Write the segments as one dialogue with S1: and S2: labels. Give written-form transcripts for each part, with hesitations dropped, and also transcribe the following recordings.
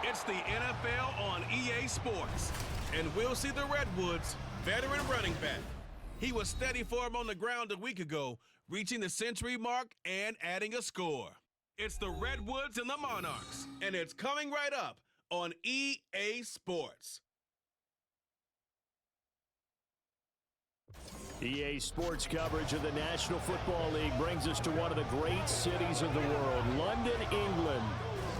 S1: It's the NFL on EA Sports. And we'll see the Redwoods' veteran running back. He was steady for him on the ground a week ago, reaching the century mark and adding a score. It's the Redwoods and the Monarchs, and it's coming right up on EA Sports.
S2: EA Sports coverage of the National Football League brings us to one of the great cities of the world, London, England.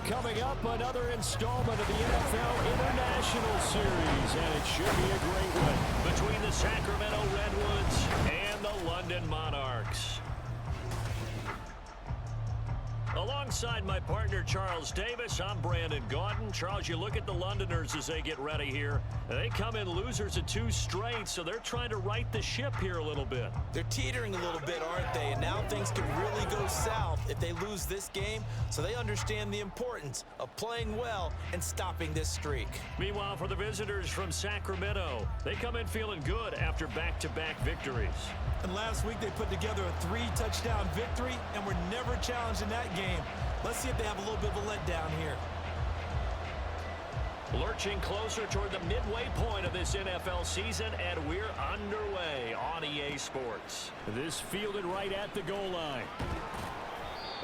S2: Coming up, another installment of the NFL International Series, and it should be a great one between the Sacramento Redwoods and the London Monarchs. Alongside my partner, Charles Davis, I'm Brandon Gaudin. Charles, you look at the Londoners as they get ready here. They come in losers of 2 straight, so they're trying to right the ship here a little bit.
S3: They're teetering a little bit, aren't they? And now things can really go south if they lose this game, so they understand the importance of playing well and stopping this streak.
S2: Meanwhile, for the visitors from Sacramento, they come in feeling good after back-to-back victories.
S3: And last week they put together a 3-touchdown victory and were never challenged in that game. Let's see if they have a little bit of a letdown here.
S2: Lurching closer toward the midway point of this NFL season, and we're underway on EA Sports. This fielded right at the goal line.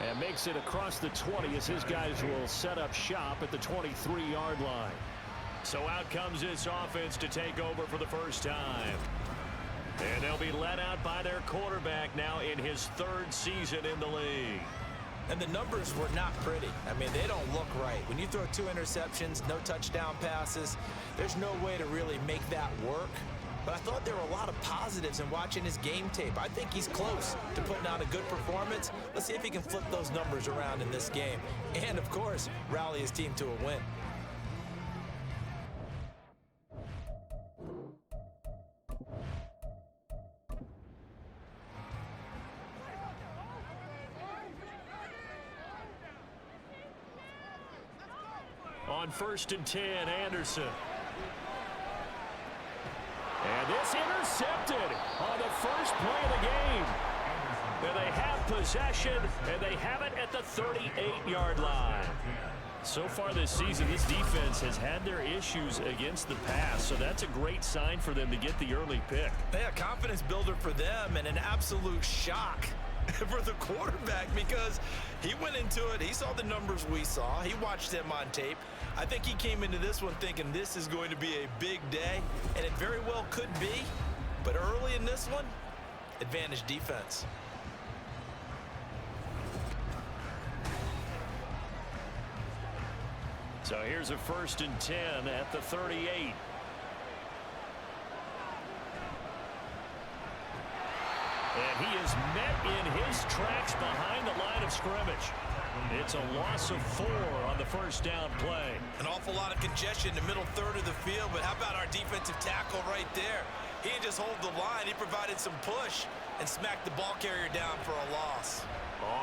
S2: And makes it across the 20 as his guys will set up shop at the 23-yard line. So out comes this offense to take over for the first time. And they'll be led out by their quarterback now in his 3rd season in the league.
S3: And the numbers were not pretty. I mean, they don't look right. When you throw 2 interceptions, no touchdown passes, there's no way to really make that work. But I thought there were a lot of positives in watching his game tape. I think he's close to putting out a good performance. Let's see if he can flip those numbers around in this game. And, of course, rally his team to a win.
S2: On 1st and 10, Anderson. And this intercepted on the first play of the game. And they have possession, and they have it at the 38-yard line. So far this season, this defense has had their issues against the pass, so that's a great sign for them to get the early pick.
S3: Yeah, confidence builder for them and an absolute shock for the quarterback because he went into it. He saw the numbers we saw. He watched them on tape. I think he came into this one thinking this is going to be a big day, and it very well could be. But early in this one, advantage defense.
S2: So here's a 1st and 10 at the 38. And he is met in his tracks behind the line of scrimmage. It's a loss of 4 on the first down play.
S3: An awful lot of congestion in the middle third of the field, but how about our defensive tackle right there? He didn't just hold the line, he provided some push and smacked the ball carrier down for a loss.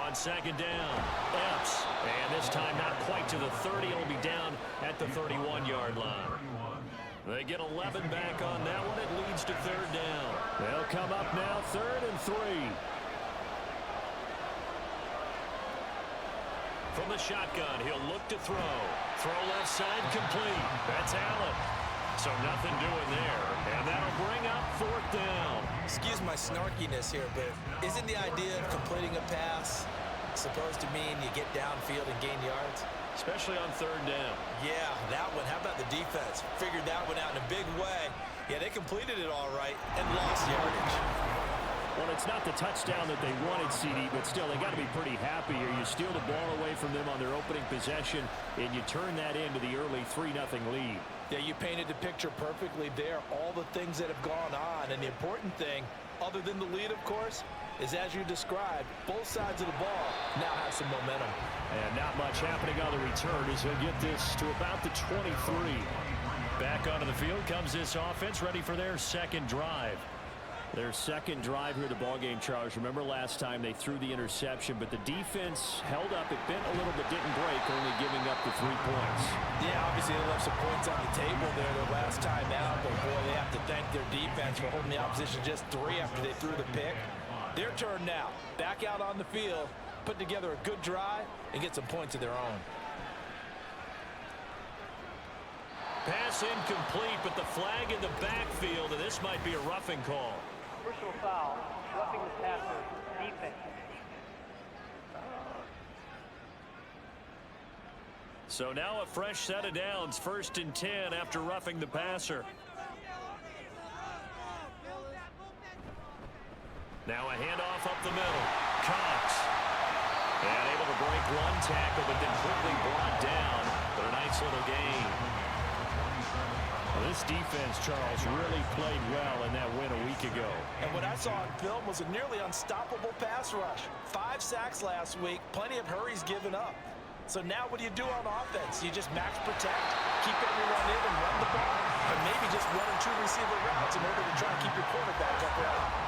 S2: On 2nd down, Epps. And this time not quite to the 30. It'll be down at the 31-yard line. They get 11 back on that one. It leads to 3rd down. They'll come up now 3rd and 3. From the shotgun, he'll look to throw. Throw left side complete. That's Allen. So nothing doing there. And that'll bring up 4th down.
S3: Excuse my snarkiness here, but isn't the idea of completing a pass supposed to mean you get downfield and gain yards?
S2: Especially on 3rd down.
S3: Yeah, that one. How about the defense? Figured that one out in a big way. Yeah, they completed it all right and lost yardage.
S2: Well, it's not the touchdown that they wanted, CD, but still, they got to be pretty happy here. You steal the ball away from them on their opening possession, and you turn that into the early 3-0 lead.
S3: Yeah, you painted the picture perfectly there. All the things that have gone on, and the important thing, other than the lead, of course, is as you described, both sides of the ball now have some momentum.
S2: And not much happening on the return as he'll get this to about the 23. Back onto the field comes this offense, ready for their 2nd drive. Their 2nd drive here of the ballgame, Charles. Remember last time they threw the interception, but the defense held up. It bent a little but didn't break, only giving up the 3 points.
S3: Yeah, obviously they left some points on the table there the last time out, but boy, they have to thank their defense for holding the opposition just 3 after they threw the pick. Their turn now. Back out on the field, put together a good drive, and get some points of their own.
S2: Pass incomplete, but the flag in the backfield, and this might be a roughing call.
S4: Personal foul, roughing the passer, defense.
S2: So now a fresh set of downs, 1st and 10 after roughing the passer. Now a handoff up the middle. Cox. And able to break one tackle, but then quickly brought down. But a nice little gain.
S5: Well, this defense, Charles, really played well in that win a week ago.
S3: And what I saw on film was a nearly unstoppable pass rush. 5 sacks last week, plenty of hurries given up. So now what do you do on offense? You just max protect, keep everyone in and run the ball, and maybe just 1 or 2 receiver routes in order to try and keep your quarterback upright.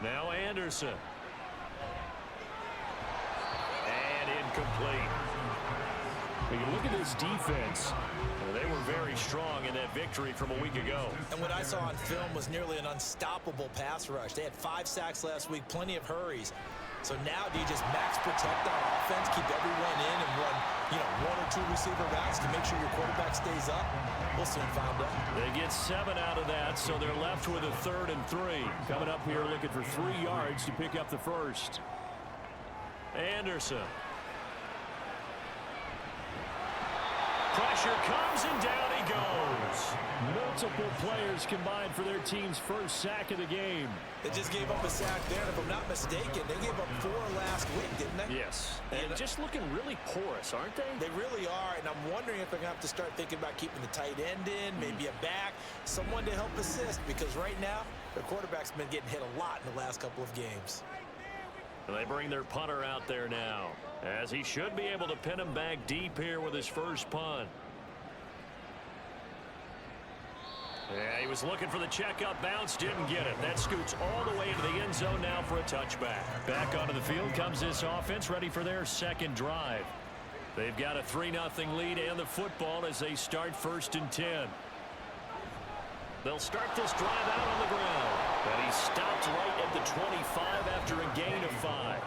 S2: Now Anderson. And incomplete.
S5: When you look at this defense,
S2: they were very strong in that victory from a week ago.
S3: And what I saw on film was nearly an unstoppable pass rush. They had 5 sacks last week, plenty of hurries. So now do you just max protect on offense, keep everyone in and run, 1 or 2 receiver routes to make sure your quarterback stays up? We'll soon find out.
S2: They get 7 out of that, so they're left with a 3rd and 3.
S5: coming up here looking for 3 yards to pick up the first.
S2: Anderson. Pressure comes and down he goes.
S5: Multiple players combined for their team's first sack of the game.
S3: They just gave up a sack there, and if I'm not mistaken, they gave up 4 last week, didn't they?
S2: Yes. And just looking really porous, aren't they?
S3: They really are, and I'm wondering if they're going to have to start thinking about keeping the tight end in, maybe a back, someone to help assist, because right now, their quarterback's been getting hit a lot in the last couple of games.
S2: And they bring their punter out there now, as he should be able to pin him back deep here with his first punt. Yeah, he was looking for the checkup bounce, didn't get it. That scoots all the way into the end zone now for a touchback. Back onto the field comes this offense, ready for their second drive. They've got a 3-0 lead and the football as they start 1st and 10. They'll start this drive out on the ground. And he stopped right at the 25 after a gain of 5.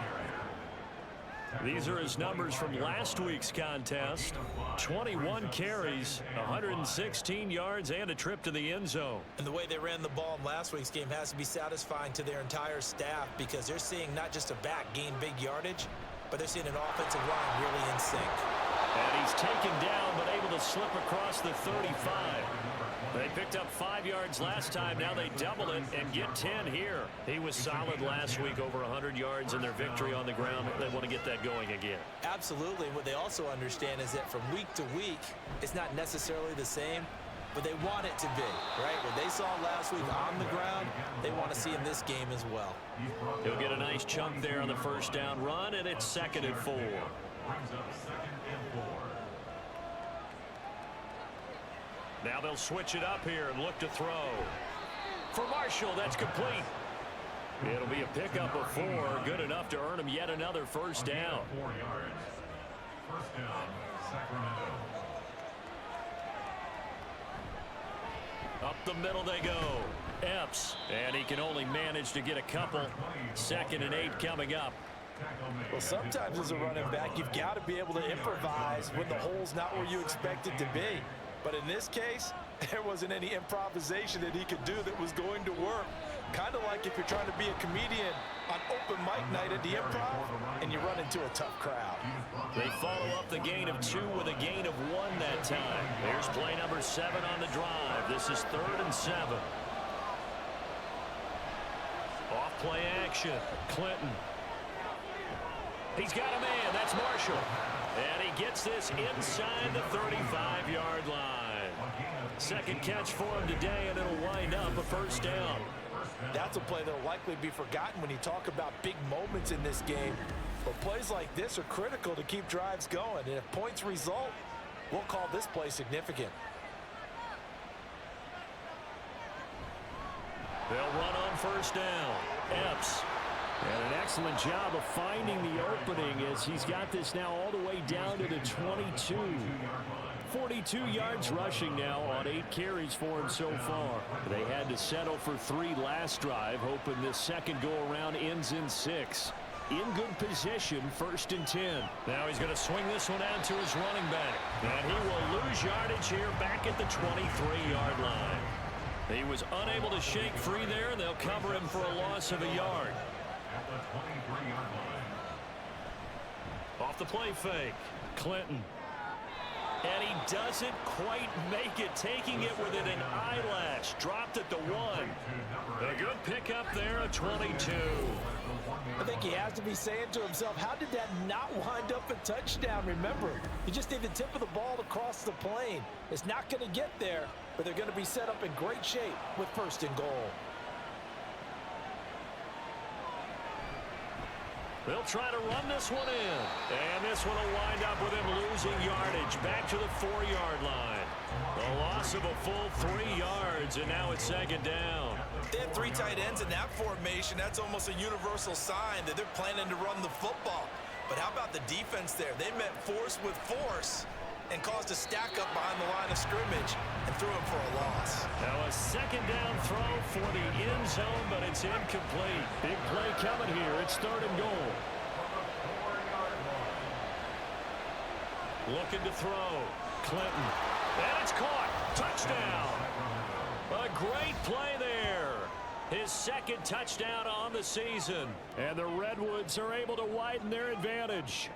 S2: These are his numbers from last week's contest. 21 carries, 116 yards, and a trip to the end zone.
S3: And the way they ran the ball in last week's game has to be satisfying to their entire staff, because they're seeing not just a back gain big yardage, but they're seeing an offensive line really in sync.
S2: And he's taken down, but able to slip across the 35. They picked up 5 yards last time. Now they double it and get 10 here. He was solid last week, over 100 yards in their victory on the ground. They want to get that going again.
S3: Absolutely. And what they also understand is that from week to week, it's not necessarily the same, but they want it to be, right? What they saw last week on the ground, they want to see in this game as well.
S2: He'll get a nice chunk there on the first down run, and it's 2nd and 4. Now they'll switch it up here and look to throw. For Marshall, that's complete. It'll be a pickup of 4, good enough to earn him yet another first down.
S6: 4 yards. First down, Sacramento.
S2: Up the middle they go. Epps, and he can only manage to get a couple. 2nd and 8 coming up.
S3: Well, sometimes as a running back, you've got to be able to improvise when the hole's not where you expect it to be. But in this case, there wasn't any improvisation that he could do that was going to work. Kind of like if you're trying to be a comedian on open mic night at the Improv and you run into a tough crowd.
S2: They follow up the gain of 2 with a gain of 1 that time. Here's play number 7 on the drive. This is 3rd and 7. Off play action. Clinton. He's got a man. That's Marshall. And he gets this inside the 35-yard line. 2nd catch for him today, and it'll wind up a first down.
S3: That's a play that will likely be forgotten when you talk about big moments in this game. But plays like this are critical to keep drives going. And if points result, we'll call this play significant.
S2: They'll run on first down. Epps.
S5: And an excellent job of finding the opening as he's got this now all the way down to the 22. 42 yards rushing now on 8 carries for him so far. They had to settle for 3 last drive, hoping this second go-around ends in 6. in good position, 1st and 10.
S2: Now he's going to swing this one out to his running back. And he will lose yardage here back at the 23-yard line. He was unable to shake free there, and they'll cover him for a loss of a yard.
S6: At the 23-yard line.
S2: Off the play fake, Clinton. And he doesn't quite make it, taking it within an eyelash. Dropped at the 1. A good pickup there, a 22.
S3: I think he has to be saying to himself, how did that not wind up a touchdown? Remember, you just need the tip of the ball to cross the plane. It's not going to get there, but they're going to be set up in great shape with 1st and goal.
S2: They'll try to run this one in. And this one will wind up with him losing yardage back to the 4-yard line. A loss of a full 3 yards, and now it's 2nd down.
S3: They have 3 tight ends in that formation. That's almost a universal sign that they're planning to run the football. But how about the defense there? They met force with force and caused a stack up behind the line of scrimmage and threw him for a loss.
S2: Now a 2nd down throw for the end zone, but it's incomplete.
S5: Big play coming here. It's 3rd and goal.
S2: Looking to throw. Clinton. And it's caught. Touchdown. A great play there. His 2nd touchdown on the season.
S5: And the Redwoods are able to widen their advantage.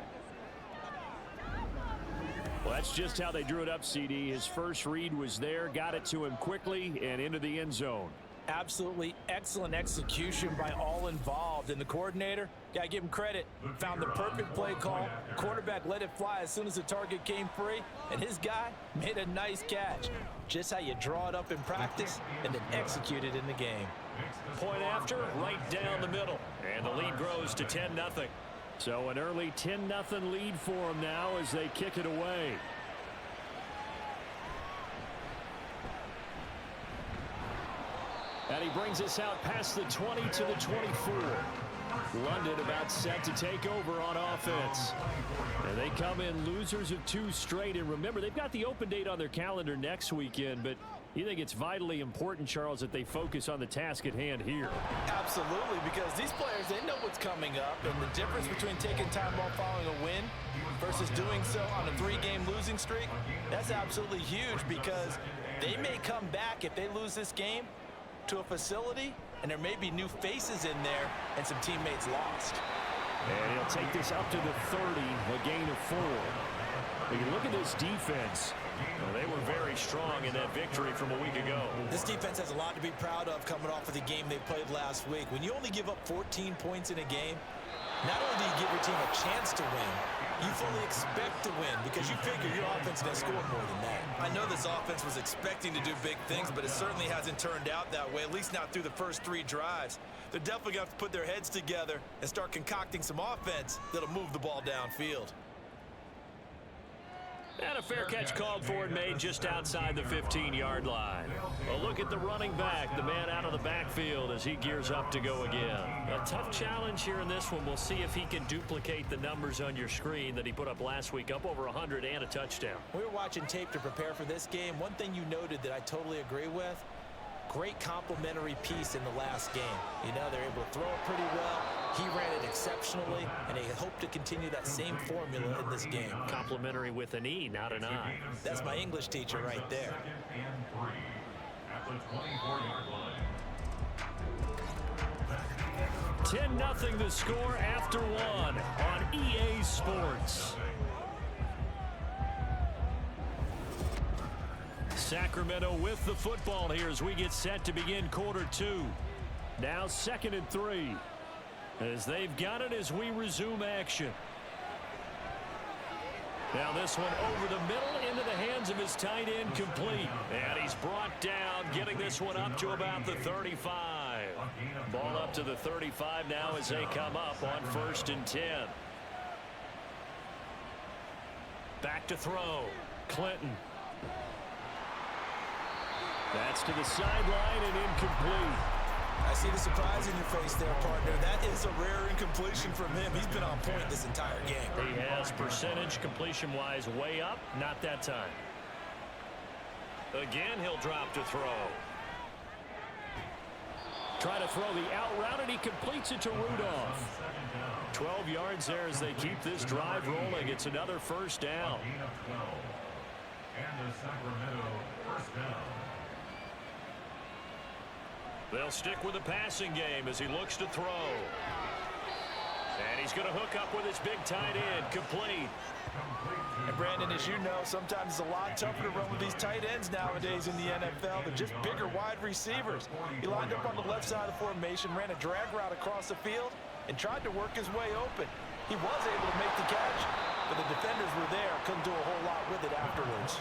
S5: Well, that's just how they drew it up, CD. His first read was there, got it to him quickly, and into the end zone.
S3: Absolutely excellent execution by all involved. And the coordinator, gotta give him credit, found the perfect play call. Quarterback let it fly as soon as the target came free, and his guy made a nice catch. Just how you draw it up in practice and then execute it in the game.
S2: Point after, right down the middle. And the lead grows to 10-0.
S5: So an early 10-0 lead for them now as they kick it away. And he brings us out past the 20 to the 24. London about set to take over on offense. And they come in losers of 2 straight. And remember, they've got the open date on their calendar next weekend, but you think it's vitally important, Charles, that they focus on the task at hand here?
S3: Absolutely, because these players, they know what's coming up, and the difference between taking time off following a win versus doing so on a 3-game losing streak, that's absolutely huge, because they may come back if they lose this game to a facility, and there may be new faces in there and some teammates lost.
S5: And he'll take this up to the 30, a gain of 4. When you look at this defense,
S2: well, they were very strong in that victory from a week ago.
S3: This defense has a lot to be proud of coming off of the game they played last week. When you only give up 14 points in a game, not only do you give your team a chance to win, you fully expect to win because you figure your offense is going to score more than that. I know this offense was expecting to do big things, but it certainly hasn't turned out that way, at least not through the first 3 drives. They're definitely going to have to put their heads together and start concocting some offense that'll move the ball downfield.
S2: And a fair catch called for and made just outside the 15-yard line. A look at the running back, the man out of the backfield as he gears up to go again. A tough challenge here in this one. We'll see if he can duplicate the numbers on your screen that he put up last week, up over 100 and a touchdown.
S3: We were watching tape to prepare for this game. One thing you noted that I totally agree with, great complimentary piece in the last game. You know, they're able to throw it pretty well. He ran it exceptionally, and they hope to continue that same formula in this game.
S2: Complimentary with an E, not an I.
S3: That's my English teacher right there.
S2: 10-0 the score after 1 on EA Sports. Sacramento with the football here as we get set to begin quarter 2.
S5: Now 2nd and 3.
S2: As they've got it as we resume action. Now this one over the middle into the hands of his tight end, complete. And he's brought down, getting this one up to about the 35. Ball up to the 35 now as they come up on 1st and 10. Back to throw. Clinton.
S5: That's to the sideline and incomplete.
S3: I see the surprise in your face there, partner. That is a rare incompletion from him. He's been on point this entire game.
S2: He has percentage completion-wise way up. Not that time. Again, he'll drop to throw.
S5: Try to throw the out route, and he completes it to Rudolph. 12 yards there as they keep this drive rolling. It's another first down.
S6: Gain of 12. And the Sacramento first down.
S2: They'll stick with the passing game as he looks to throw. And he's going to hook up with his big tight end. Complete.
S3: And Brandon, as you know, sometimes it's a lot tougher to run with these tight ends nowadays in the NFL. They're just bigger wide receivers. He lined up on the left side of the formation, ran a drag route across the field, and tried to work his way open. He was able to make the catch, but the defenders were there. Couldn't do a whole lot with it afterwards.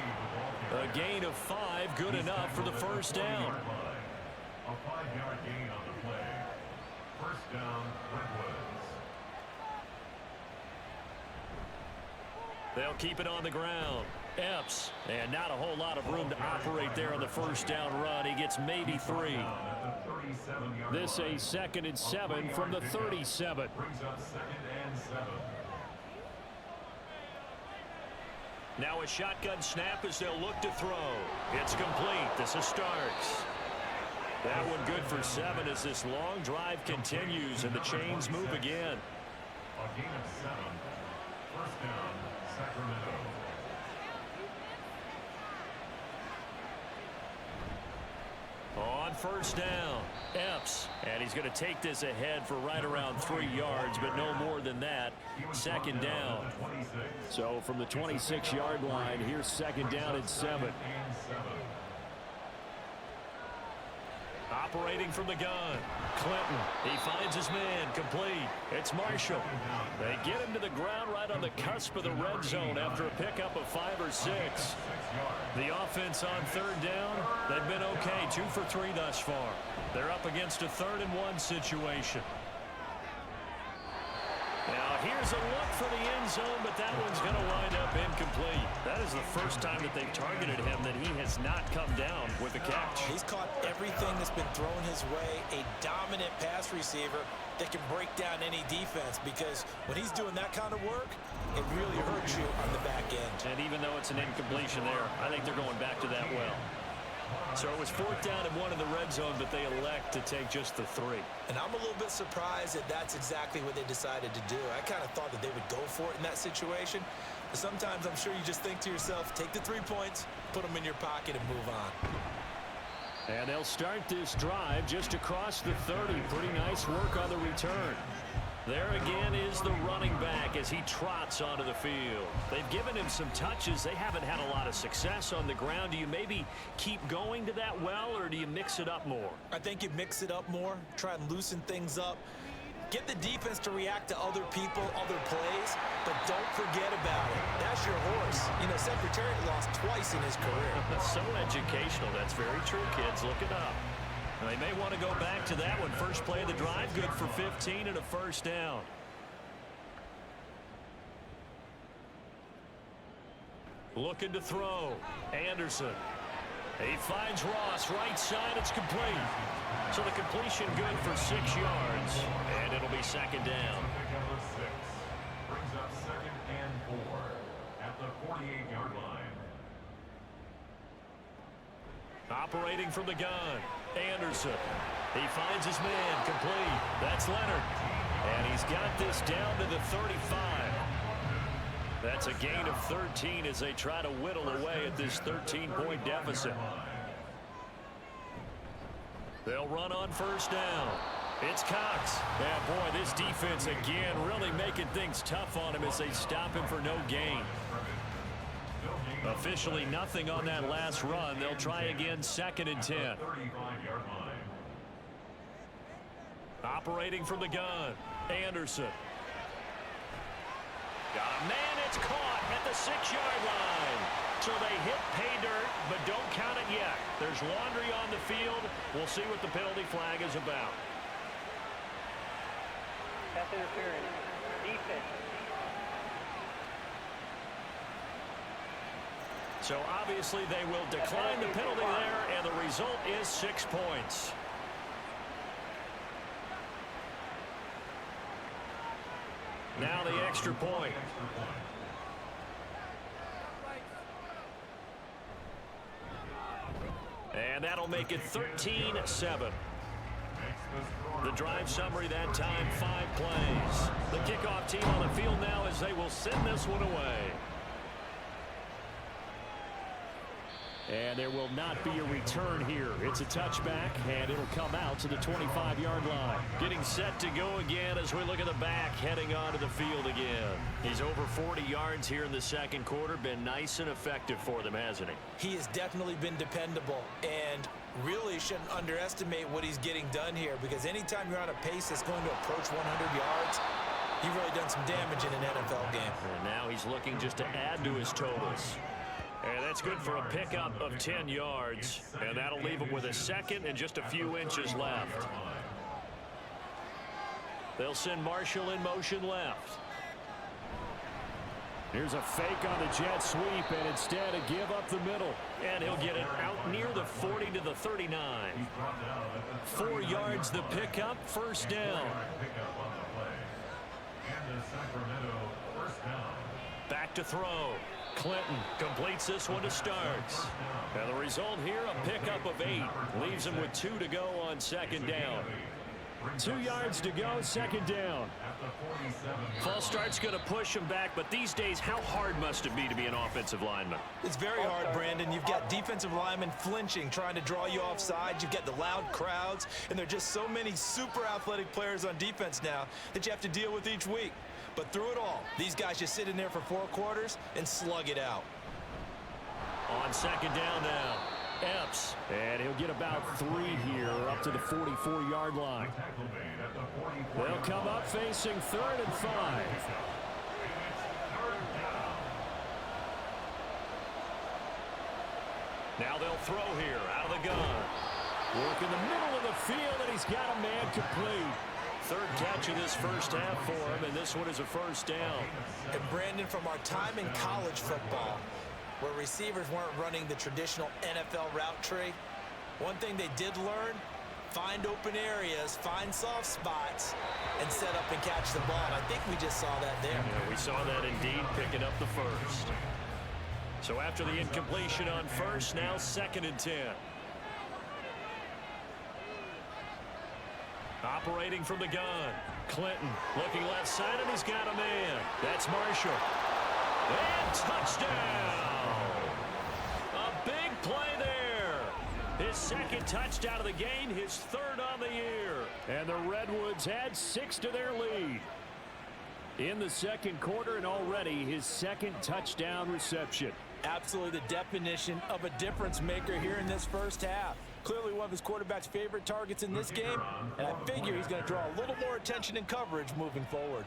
S5: A gain of 5, good enough for the first down.
S6: A 5-yard gain on the play. First down, Redwoods.
S2: They'll keep it on the ground. Epps, and not a whole lot of room to operate there on the first down run. He gets maybe 3.
S5: This a 2nd and 7 from the 37.
S6: Brings up 2nd and 7.
S2: Now a shotgun snap as they'll look to throw. It's complete. This is Starks. That one good for 7 as this long drive continues and the chains move again.
S6: A gain of 7. First down, Sacramento.
S2: On first down, Epps. And he's going to take this ahead for right around 3 yards, but no more than that. 2nd down.
S5: So from the 26-yard line, here's 2nd down and 7.
S2: Operating from the gun, Clinton. He finds his man, complete. It's Marshall. They get him to the ground right on the cusp of the red zone after a pickup of 5 or 6. The offense on 3rd down, they've been okay, 2 for 3 thus far. They're up against a 3rd and 1 situation. Now here's a look for the end zone, but that one's going to wind up incomplete. That is the first time that they've targeted him that he has not come down with a catch.
S3: He's caught everything that's been thrown his way. A dominant pass receiver that can break down any defense, because when he's doing that kind of work, it really hurts you on the back end.
S2: And even though it's an incompletion there, I think they're going back to that well. So it was 4th down and 1 in the red zone, but they elect to take just the 3.
S3: And I'm a little bit surprised that that's exactly what they decided to do. I kind of thought that they would go for it in that situation. But sometimes I'm sure you just think to yourself, take the 3 points, put them in your pocket, and move on.
S5: And they'll start this drive just across the 30. Pretty nice work on the return.
S2: There again is the running back as he trots onto the field. They've given him some touches. They haven't had a lot of success on the ground. Do you maybe keep going to that well, or do you mix it up more?
S3: I think you mix it up more, try and loosen things up. Get the defense to react to other people, other plays, but don't forget about it. That's your horse. You know, Secretariat lost twice in his career.
S2: So educational. That's very true, kids. Look it up. They may want to go back to that one. First play of the drive, good for 15 and a first down. Looking to throw. Anderson. He finds Ross, right side, it's complete. So the completion good for 6 yards, and it'll be 2nd down.
S6: Number 6 brings up 2nd and 4 at the 48-yard line.
S2: Operating from the gun, Anderson. He finds his man, complete. That's Leonard. And he's got this down to the 35. That's a gain of 13 as they try to whittle away at this 13-point deficit. They'll run on first down. It's Cox. Yeah, boy, this defense again really making things tough on him as they stop him for no gain. Officially nothing on that last run. They'll try again, 2nd and 10.
S6: 35-yard line.
S2: Operating from the gun, Anderson. Man, it's caught at the 6-yard line. So they hit pay dirt, but don't count it yet. There's laundry on the field. We'll see what the penalty flag is about.
S4: Pass interference. Defense.
S2: So obviously they will decline the penalty there, and the result is 6 points. Now the extra point. And that'll make it 13-7. The drive summary that time, 5 plays. The kickoff team on the field now as they will send this one away.
S5: And there will not be a return here. It's a touchback, and it'll come out to the 25-yard line.
S2: Getting set to go again as we look at the back, heading onto the field again. He's over 40 yards here in the second quarter. Been nice and effective for them, hasn't he?
S3: He has definitely been dependable, and really shouldn't underestimate what he's getting done here, because anytime you're on a pace that's going to approach 100 yards, you've really done some damage in an NFL game.
S2: And now he's looking just to add to his totals. And that's good for a pickup of 10 yards. And that'll leave him with a second and just a few inches left. They'll send Marshall in motion left.
S5: Here's a fake on the jet sweep, and instead a give up the middle.
S2: And he'll get it out near the 40 to the 39. 4 yards the pickup, first down. Back to throw. Clinton completes this one to Starks. Now the result here, a pickup of 8. Leaves him with 2 to go on second down.
S5: 2 yards to go, second down.
S2: False start's going to push him back, but these days, how hard must it be to be an offensive lineman?
S3: It's very hard, Brandon. You've got defensive linemen flinching, trying to draw you off sides. You've got the loud crowds, and there are just so many super athletic players on defense now that you have to deal with each week. But through it all, these guys just sit in there for 4 quarters and slug it out.
S2: On second down now, Epps.
S5: And he'll get about 3 here up to the 44-yard line. They'll come up facing 3rd and 5.
S2: Now they'll throw here out of the gun.
S5: Work in the middle of the field, and he's got a man complete.
S2: 3rd catch of this first half for him, and this one is a first down.
S3: And Brandon, from our time in college football, where receivers weren't running the traditional NFL route tree, one thing they did learn, find open areas, find soft spots, and set up and catch the ball. And I think we just saw that there.
S2: Yeah, we saw that indeed, picking up the first. So after the incompletion on first, now 2nd and 10. Operating from the gun. Clinton looking left side, and he's got a man. That's Marshall. And touchdown! A big play there. His 2nd touchdown of the game, his 3rd on the year.
S5: And the Redwoods add 6 to their lead. In the second quarter, and already his 2nd touchdown reception.
S3: Absolutely the definition of a difference maker here in this first half. Clearly one of his quarterback's favorite targets in this game, and I figure he's going to draw a little more attention and coverage moving forward.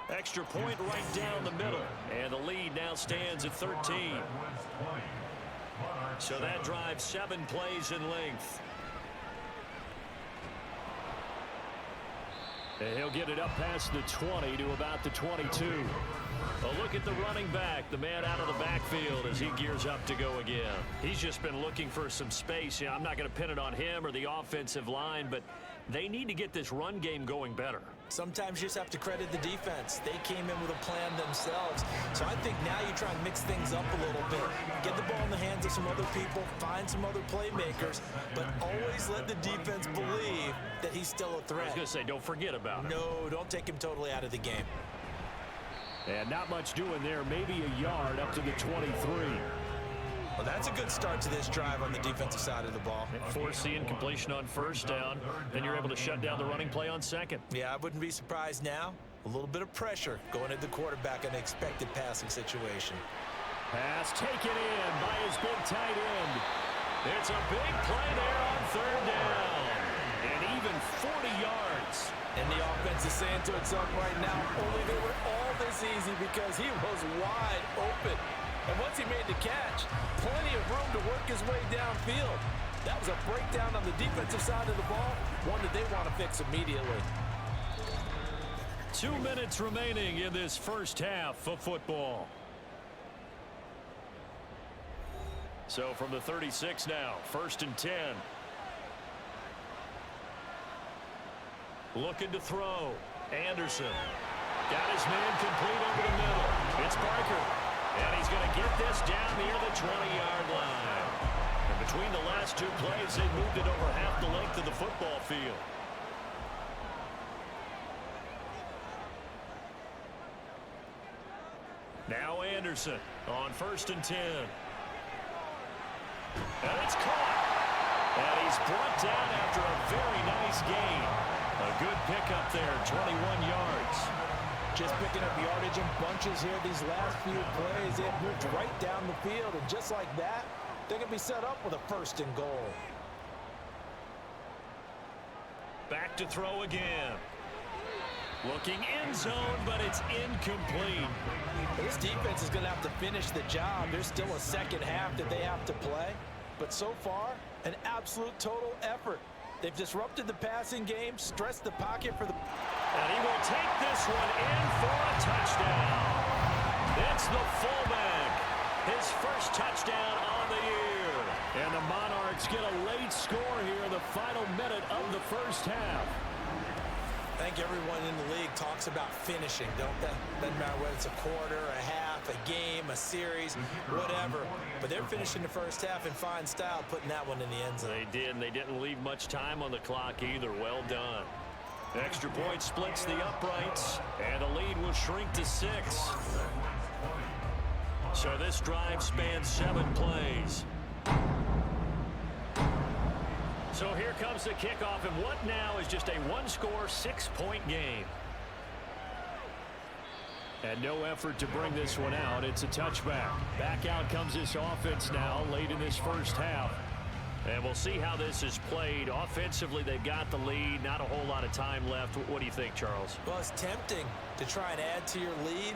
S2: Extra point right down the middle, and the lead now stands at 13. So that drives 7 plays in length.
S5: And he'll get it up past the 20 to about the 22.
S2: A look at the running back, the man out of the backfield as he gears up to go again. He's just been looking for some space. I'm not going to pin it on him or the offensive line, but they need to get this run game going better.
S3: Sometimes you just have to credit the defense. They came in with a plan themselves. So I think now you try and mix things up a little bit. Get the ball in the hands of some other people, find some other playmakers, but always let the defense believe that he's still a threat.
S2: I was going to say, don't forget about him.
S3: No, don't take him totally out of the game.
S5: And not much doing there, maybe a yard up to the 23.
S3: Well, that's a good start to this drive on the defensive side of the ball.
S2: Force the incompletion on first down. Then you're able to shut down the running play on second.
S3: Yeah, I wouldn't be surprised now. A little bit of pressure going at the quarterback in an expected passing situation.
S5: Pass taken in by his big tight end.
S2: It's a big play there on 3rd down. And even 40 yards.
S3: And the offense is saying to itself right now, only they were all this easy because he was wide open. And once he made the catch, plenty of room to work his way downfield. That was a breakdown on the defensive side of the ball, one that they want to fix immediately.
S2: 2 minutes remaining in this first half of football. So from the 36 now, 1st and 10. Looking to throw. Anderson. Got his man complete over the middle. It's Parker. And he's going to get this down near the 20-yard line. And between the last two plays, they moved it over half the length of the football field. Now Anderson on 1st and 10. And it's caught. And he's brought down after a very nice gain. A good pickup there, 21 yards.
S3: Just picking up yardage in bunches here these last few plays. It moved right down the field, and just like that, they can be set up with a 1st and goal.
S2: Back to throw again. Looking end zone, but it's incomplete.
S3: This defense is going to have to finish the job. There's still a second half that they have to play. But so far, an absolute total effort. They've disrupted the passing game, stressed the pocket for the...
S2: And he will take this one in for a touchdown. It's the fullback. His first touchdown on the year.
S5: And the Monarchs get a late score here in the final minute of the first half.
S3: I think everyone in the league talks about finishing, don't they? Doesn't matter whether it's a quarter, a half, a game, a series, whatever. But they're finishing the first half in fine style, putting that one in the end zone.
S2: They did, and they didn't leave much time on the clock either. Well done. Extra point splits the uprights, and the lead will shrink to 6. So this drive spans 7 plays. So here comes the kickoff, and what now is just a one-score, 6-point game.
S5: And no effort to bring this one out. It's a touchback. Back out comes this offense now late in this first half.
S2: And we'll see how this is played. Offensively, they've got the lead. Not a whole lot of time left. What do you think, Charles?
S3: Well, it's tempting to try and add to your lead,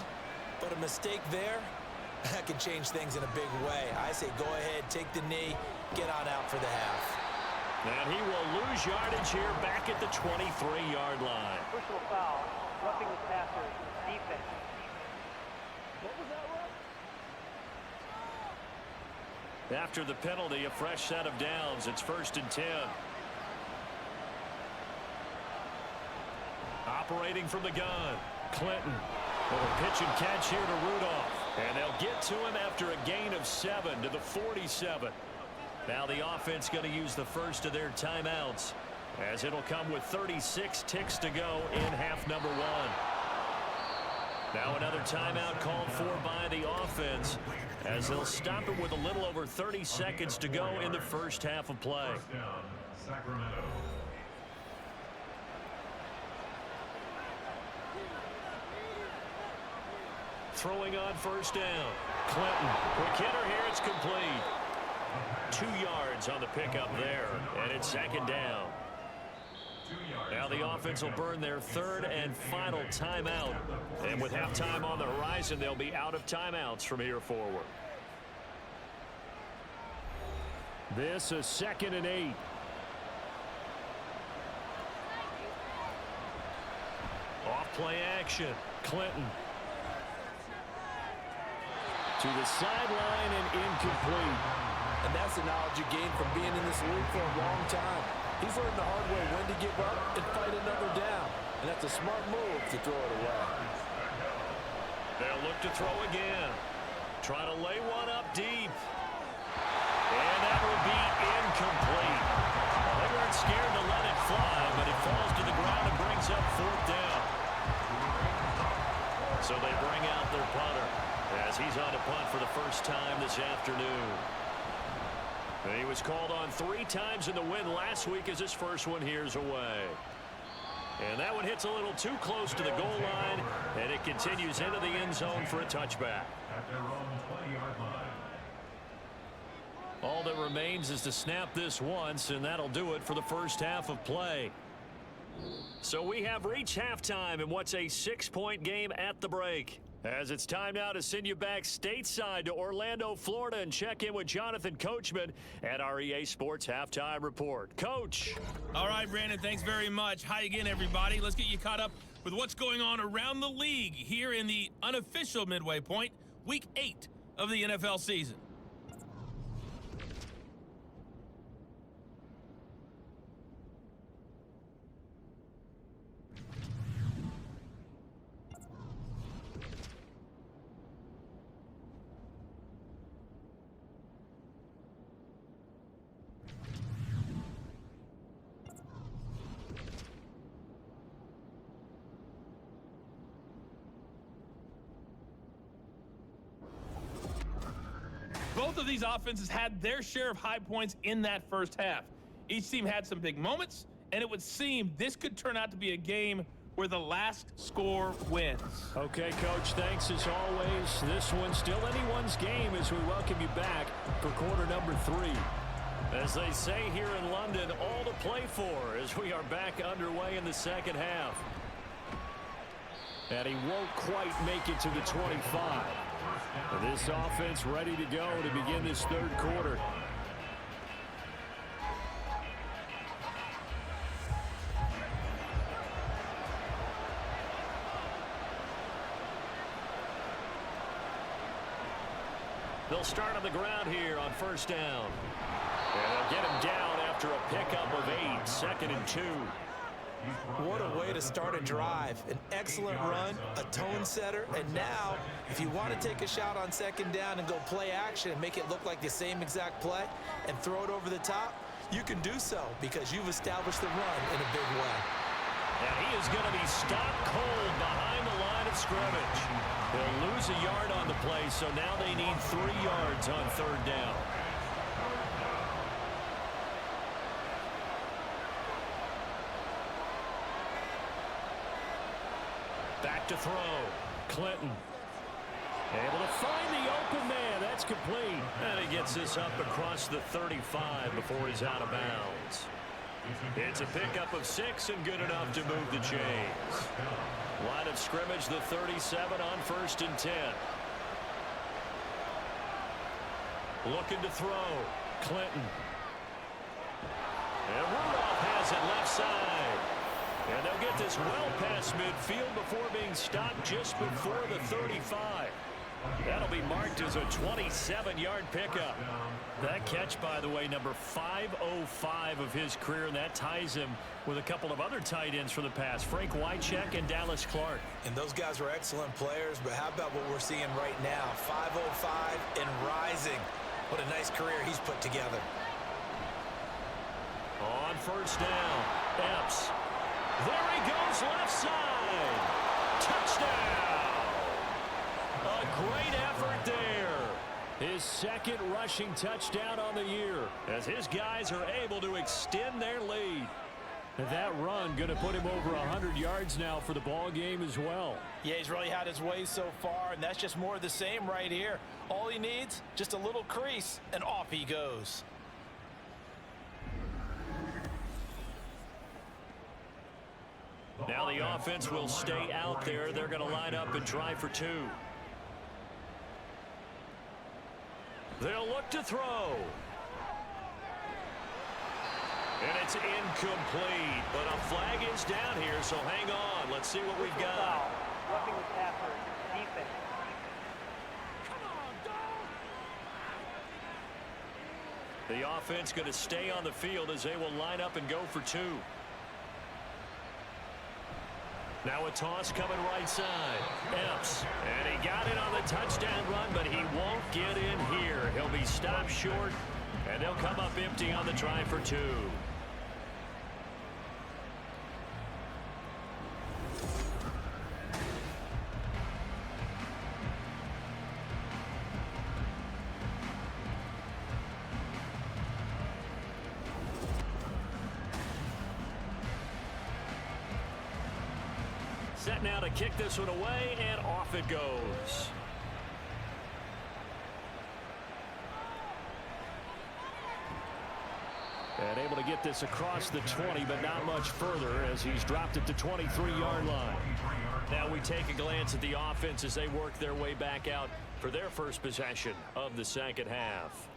S3: but a mistake there, that can change things in a big way. I say go ahead, take the knee, get on out for the half.
S2: And he will lose yardage here back at the 23-yard line.
S4: Personal foul, roughing the passer, defense. What was that rough?
S2: After the penalty, a fresh set of downs. It's 1st and 10. Operating from the gun, Clinton. With a pitch and catch here to Rudolph. And they'll get to him after a gain of 7 to the 47. Now the offense going to use the first of their timeouts, as it'll come with 36 ticks to go in half number 1. Now another timeout called for by the offense, as they'll stop it with a little over 30 seconds to go in the first half of play.
S6: First down, Sacramento.
S2: Throwing on 1st down. Clinton, quick hitter here, it's complete. 2 yards on the pickup there, and it's 2nd down. Now the offense will burn their 3rd and final timeout. And with halftime on the horizon, they'll be out of timeouts from here forward.
S5: This is 2nd and 8.
S2: Off play action. Clinton.
S5: To the sideline and incomplete.
S3: And that's the knowledge you gain from being in this league for a long time. He's learned the hard way when to give up and fight another down. And that's a smart move to throw it away.
S2: They'll look to throw again. Try to lay one up deep. And that will be incomplete. They weren't scared to let it fly, but it falls to the ground and brings up 4th down. So they bring out their punter as he's on to punt for the first time this afternoon. And he was called on 3 times in the win last week, as his first one here's away. And that one hits a little too close to the goal line, and it continues into the end zone for a touchback.
S6: At their own 20-yard line.
S2: All that remains is to snap this once, and that'll do it for the first half of play. So we have reached halftime in what's a 6-point game at the break. As it's time now to send you back stateside to Orlando, Florida, and check in with Jonathan Coachman at our EA Sports Halftime Report. Coach.
S7: All right, Brandon, thanks very much. Hi again, everybody. Let's get you caught up with what's going on around the league here in the unofficial midway point, Week 8 of the NFL season. Both of these offenses had their share of high points in that first half. Each team had some big moments, and it would seem this could turn out to be a game where the last score wins.
S5: Okay, Coach, thanks as always. This one's still anyone's game as we welcome you back for quarter number 3.
S2: As they say here in London, all to play for as we are back underway in the second half.
S5: And he won't quite make it to the 25. This offense ready to go to begin this third quarter.
S2: They'll start on the ground here on first down. And they'll get him down after a pickup of 8, 2nd and 2.
S3: What a way to start a drive. An excellent run, a tone setter, and now, if you want to take a shot on second down and go play action and make it look like the same exact play and throw it over the top, you can do so because you've established the run in a big way.
S2: And he is going to be stopped cold behind the line of scrimmage. They'll lose a yard on the play, so now they need 3 yards on third down. Back to throw. Clinton. Able to find the open man. That's complete. And he gets this up across the 35 before he's out of bounds. It's a pickup of 6 and good enough to move the chains. Line of scrimmage, the 37 on 1st and 10. Looking to throw. Clinton. And Rudolph has it left side. And they'll get this well past midfield before being stopped just before the 35. That'll be marked as a 27-yard pickup. That catch, by the way, number 505 of his career, and that ties him with a couple of other tight ends for the past, Frank Wycheck and Dallas Clark.
S3: And those guys were excellent players, but how about what we're seeing right now? 505 and rising. What a nice career he's put together.
S2: On first down, Epps. There he goes, left side. Touchdown. A great effort there.
S5: His second rushing touchdown on the year
S2: as his guys are able to extend their lead.
S5: And that run going to put him over 100 yards now for the ball game as well.
S3: Yeah, he's really had his way so far, and that's just more of the same right here. All he needs, just a little crease, and off he goes.
S2: Now the offense will stay out there. They're going to line up and try for 2. They'll look to throw. And it's incomplete, but a flag is down here, so hang on. Let's see what we've got.
S4: Roughing the passer, defense.
S2: The offense going to stay on the field as they will line up and go for 2. Now a toss coming right side. Epps. And he got it on the touchdown run, but he won't get in here. He'll be stopped short, and they'll come up empty on the try for 2. Set now to kick this one away, and off it goes.
S5: And able to get this across the 20, but not much further as he's dropped it to 23-yard line.
S2: Now we take a glance at the offense as they work their way back out for their first possession of the second half.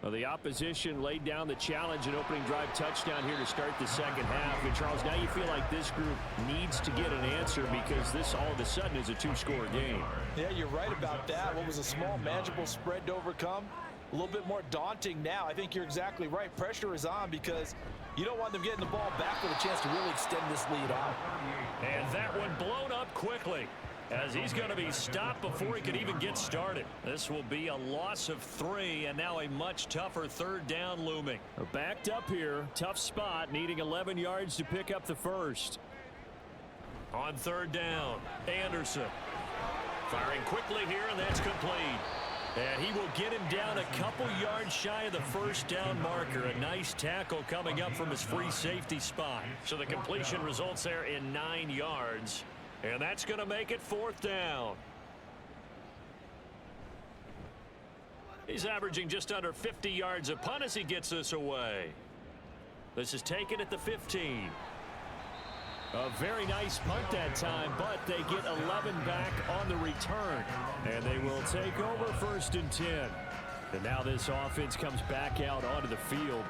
S5: Well, the opposition laid down the challenge and opening drive touchdown here to start the second half. And, Charles, now you feel like this group needs to get an answer because this all of a sudden is a 2-score game.
S3: Yeah, you're right about that. What was a small, manageable spread to overcome, a little bit more daunting now. I think you're exactly right. Pressure is on because you don't want them getting the ball back with a chance to really extend this lead out.
S2: And that one blown up quickly as he's going to be stopped before he could even get started. This will be a loss of 3, and now a much tougher third down looming.
S5: Backed up here, tough spot, needing 11 yards to pick up the first.
S2: On third down, Anderson firing quickly here, and that's complete.
S5: And he will get him down a couple yards shy of the first down marker. A nice tackle coming up from his free safety spot.
S2: So the completion results there in 9 yards. And that's going to make it 4th down. He's averaging just under 50 yards a punt as he gets this away. This is taken at the 15.
S5: A very nice punt that time, but they get 11 back on the return. And they will take over 1st and 10. And now this offense comes back out onto the field.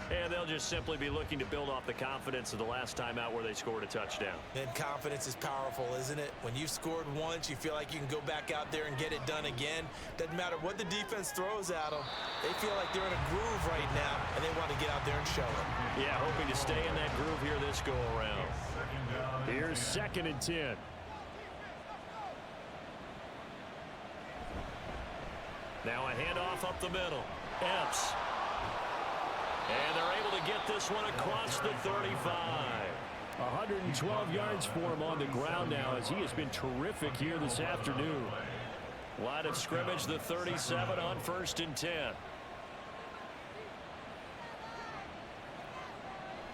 S2: And they'll just simply be looking to build off the confidence of the last time out where they scored a touchdown.
S3: And confidence is powerful, isn't it? When you've scored once, you feel like you can go back out there and get it done again. Doesn't matter what the defense throws at them. They feel like they're in a groove right now, and they want to get out there and show it.
S2: Yeah, hoping to stay in that groove here this go-around.
S5: Here's 2nd and 10.
S2: Now a handoff up the middle. Epps. And they're able to get this one across the 35.
S5: 112 yards for him on the ground now as he has been terrific here this afternoon.
S2: Line of scrimmage, the 37 on 1st and 10.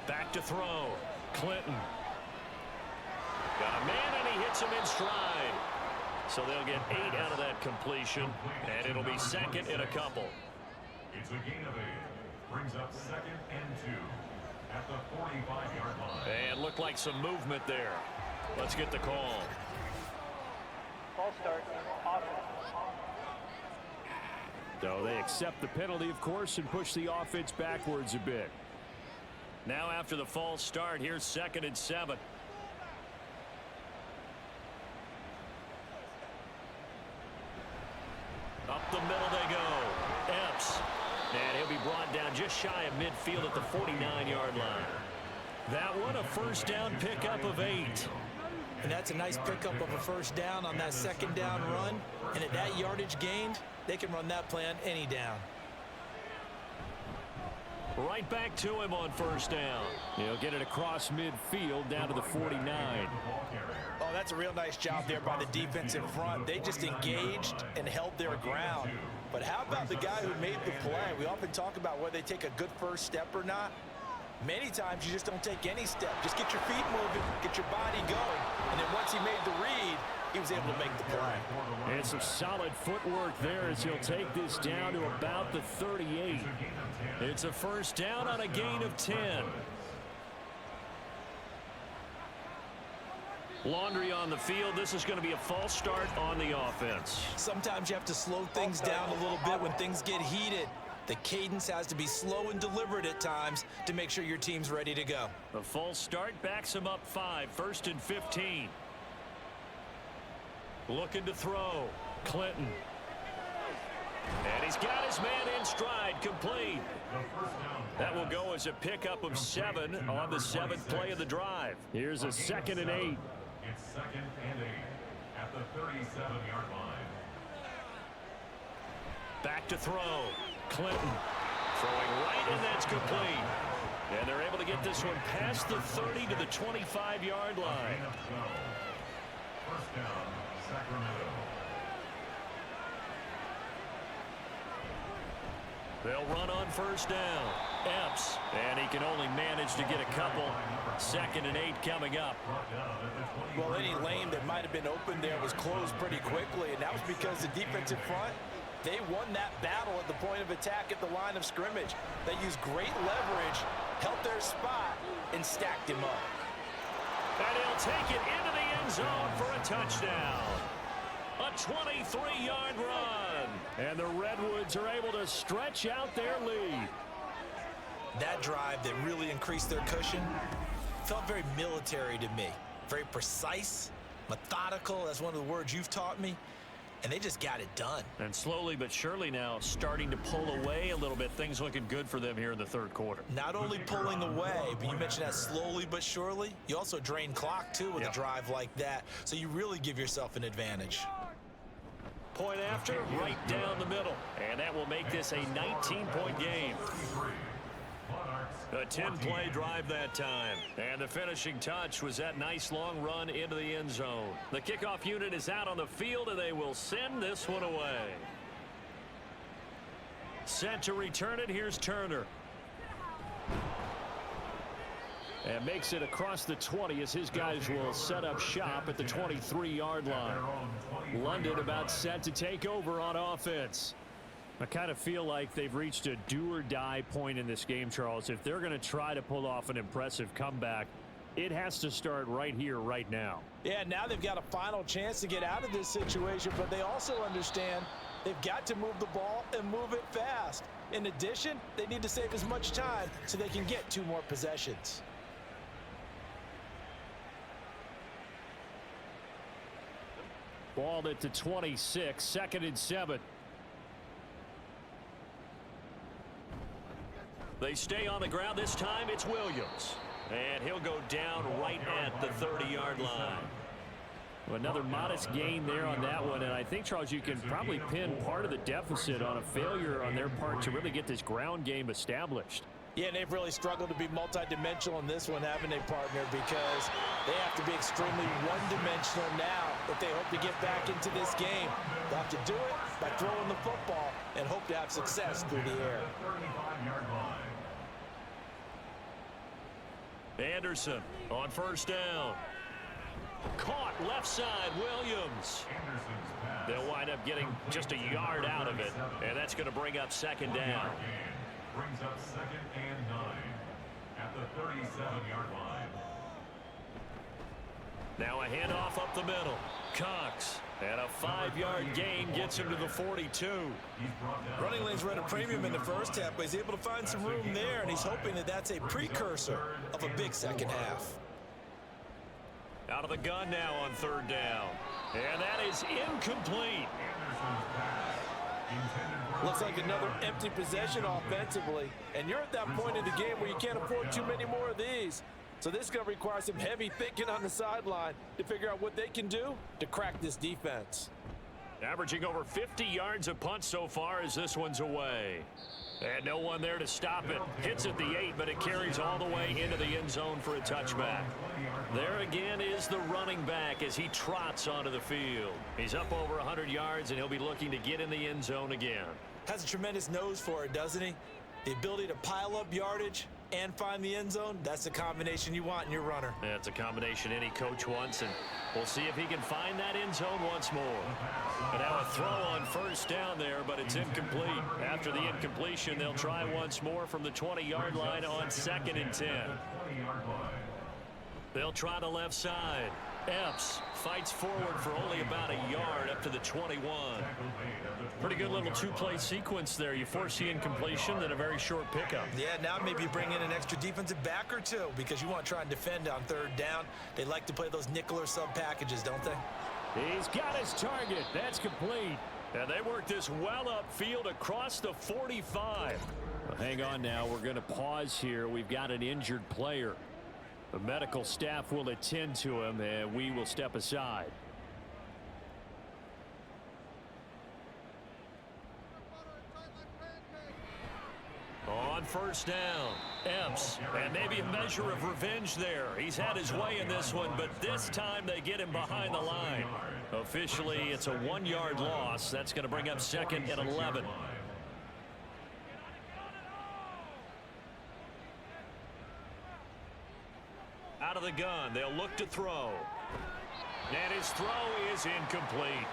S2: Back to throw. Clinton. Got a man and he hits him in stride. So they'll get 8 out of that completion. And it'll be 2nd and a couple.
S6: It's a gain of 8. Brings up 2nd and 2 at the 45-yard line.
S2: And looked like some movement there. Let's get the call.
S4: False start. Offense.
S5: So they accept the penalty, of course, and push the offense backwards a bit.
S2: Now after the false start, here's 2nd and 7. Up the middle they go. Epps. And he'll be brought down just shy of midfield at the 49-yard line. That one, a 1st down pickup of 8.
S3: And that's a nice pickup of a 1st down on that 2nd down run. And at that yardage gained, they can run that play on any down.
S2: Right back to him on 1st down.
S5: He'll get it across midfield down to the 49.
S3: Oh, that's a real nice job there by the defense in front. They just engaged and held their ground. But how about the guy who made the play? We often talk about whether they take a good first step or not. Many times you just don't take any step. Just get your feet moving, get your body going. And then once he made the read, he was able to make the play.
S5: And some solid footwork there as he'll take this down to about the 38.
S2: It's a 1st down on a gain of 10. Laundry on the field. This is going to be a false start on the offense.
S3: Sometimes you have to slow things down a little bit when things get heated. The cadence has to be slow and deliberate at times to make sure your team's ready to go.
S2: The false start backs him up 5. 1st and 15. Looking to throw. Clinton. And he's got his man in stride. Complete. That will go as a pickup of 7 on the 7th play of the drive.
S5: Here's a 2nd and 8.
S6: It's 2nd and 8 at the 37-yard line.
S2: Back to throw. Clinton throwing right, and that's complete. And they're able to get this one past the 30 to the 25-yard line.
S6: 1st down, Sacramento.
S2: They'll run on 1st down. Epps, and he can only manage to get a couple. 2nd and 8 coming up.
S3: Well, any lane that might have been open there was closed pretty quickly, and that was because the defense in front, they won that battle at the point of attack at the line of scrimmage. They used great leverage, held their spot, and stacked him up.
S2: And he'll take it into the end zone for a touchdown. A 23-yard run.
S5: And the Redwoods are able to stretch out their lead.
S3: That drive that really increased their cushion felt very military to me. Very precise, methodical. That's one of the words you've taught me. And they just got it done.
S2: And slowly but surely now starting to pull away a little bit. Things looking good for them here in the 3rd quarter.
S3: Not only pulling away, but you mentioned that slowly but surely. You also drain clock, too, with a drive like that. So you really give yourself an advantage.
S2: Point after, right down the middle. And that will make this a 19-point game. A 10-play drive that time. And the finishing touch was that nice long run into the end zone. The kickoff unit is out on the field, and they will send this one away.
S5: Set to return it. Here's Turner. And makes it across the 20 as his guys will set up shop at the 23-yard line. London about set to take over on offense. I kind of feel like they've reached a do-or-die point in this game, Charles. If they're going to try to pull off an impressive comeback, it has to start right here, right now.
S3: Yeah, now they've got a final chance to get out of this situation, but they also understand they've got to move the ball and move it fast. In addition, they need to save as much time so they can get 2 more possessions.
S5: Balled at the 26, 2nd and 7. They stay on the ground. This time it's Williams. And he'll go down right at the 30-yard line. Well, another modest gain there on that one. And I think, Charles, you can probably pin part of the deficit on a failure on their part to really get this ground game established.
S3: Yeah, and they've really struggled to be multidimensional in this one, haven't they, partner? Because they have to be extremely one-dimensional now if they hope to get back into this game. They'll have to do it by throwing the football and hope to have success through the air.
S5: Anderson on 1st down. Caught left side, Williams. They'll wind up getting just a yard out of it, and that's going to bring up 2nd down.
S6: Brings up 2nd and 9 at the 37-yard line.
S5: Now a handoff up the middle. Cox, and a 5-yard gain gets him to the 42.
S3: Running lanes were at a premium in the first half, but he's able to find some room there, and he's hoping that that's a precursor of a big second half.
S5: Out of the gun now on 3rd down. And that is incomplete.
S3: Looks like another empty possession offensively, and you're at that point in the game where you can't afford too many more of these. So this is going to require some heavy thinking on the sideline to figure out what they can do to crack this defense.
S5: Averaging over 50 yards a punt so far as this one's away. And no one there to stop it. Hits at the 8, but it carries all the way into the end zone for a touchback. There again is the running back as he trots onto the field. He's up over 100 yards, and he'll be looking to get in the end zone again.
S3: Has a tremendous nose for it, doesn't he? The ability to pile up yardage and find the end zone, that's the combination you want in your runner.
S5: That's a combination any coach wants, and we'll see if he can find that end zone once more. And now a throw on 1st down there, but it's incomplete. After the incompletion, they'll try once more from the 20-yard line on 2nd and 10. They'll try the left side. Epps fights forward for only about a yard up to the 21. Pretty good little 2-play sequence there. You force the incompletion, then a very short pickup.
S3: Yeah, now maybe bring in an extra defensive back or 2 because you want to try and defend on 3rd down. They like to play those nickel or sub packages, don't they?
S5: He's got his target. That's complete. And they work this well upfield across the 45. Well, hang on now. We're going to pause here. We've got an injured player. The medical staff will attend to him, and we will step aside. On 1st down, Epps, and maybe a measure of revenge there. He's had his way in this one, but this time they get him behind the line. Officially, it's a 1-yard loss. That's going to bring up 2nd and 11. Out of the gun, they'll look to throw. And his throw is incomplete.